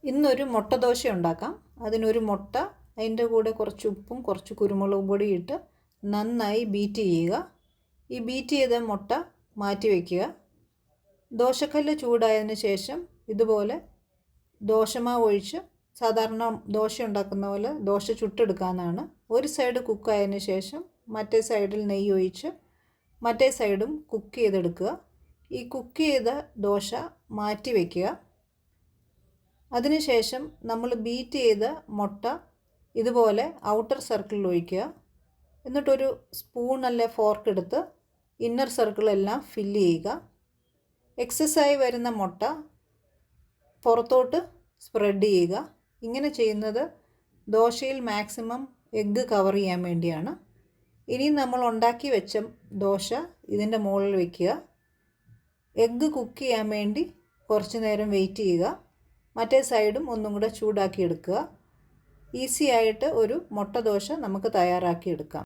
ഇന്നൊരു മുട്ട ദോശ ഉണ്ടാക്കാം. അതിനൊരു മുട്ട, അതിൻ്റെ കൂടെ കുറച്ച് ഉപ്പും കുറച്ച് കുരുമുളകും പൊടി ഇട്ട് നന്നായി ബീറ്റ് ചെയ്യുക. ഈ ബീറ്റ് ചെയ്ത മുട്ട മാറ്റി വയ്ക്കുക. ദോശക്കല്ല് ചൂടായതിന് ശേഷം ഇതുപോലെ ദോശമാവ് ഒഴിച്ച് സാധാരണ ദോശ ഉണ്ടാക്കുന്ന പോലെ ദോശ ചുട്ടെടുക്കാവുന്നതാണ്. ഒരു സൈഡ് കുക്കായതിന് ശേഷം മറ്റേ സൈഡിൽ നെയ്യ് ഒഴിച്ച് മറ്റേ സൈഡും കുക്ക് ചെയ്തെടുക്കുക. ഈ കുക്ക് ചെയ്ത ദോശ മാറ്റി വയ്ക്കുക. അതിനുശേഷം നമ്മൾ ബീറ്റ് ചെയ്ത മുട്ട ഇതുപോലെ ഔട്ടർ സർക്കിളിൽ ഒഴിക്കുക. എന്നിട്ടൊരു സ്പൂൺ അല്ലെ ഫോർക്ക് എടുത്ത് ഇന്നർ സർക്കിളെല്ലാം ഫില്ല് ചെയ്യുക. എക്സസ്സായി വരുന്ന മുട്ട പുറത്തോട്ട് സ്പ്രെഡ് ചെയ്യുക. ഇങ്ങനെ ചെയ്യുന്നത് ദോശയിൽ മാക്സിമം എഗ്ഗ് കവർ ചെയ്യാൻ വേണ്ടിയാണ്. ഇനി നമ്മൾ ഉണ്ടാക്കി വെച്ച ദോശ ഇതിൻ്റെ മുകളിൽ വയ്ക്കുക. എഗ്ഗ് കുക്ക് ചെയ്യാൻ വേണ്ടി കുറച്ച് നേരം വെയിറ്റ് ചെയ്യുക. മറ്റേ സൈഡും ഒന്നും കൂടെ ചൂടാക്കി എടുക്കുക. ഈസി ആയിട്ട് ഒരു മുട്ട ദോശ നമുക്ക് തയ്യാറാക്കി എടുക്കാം.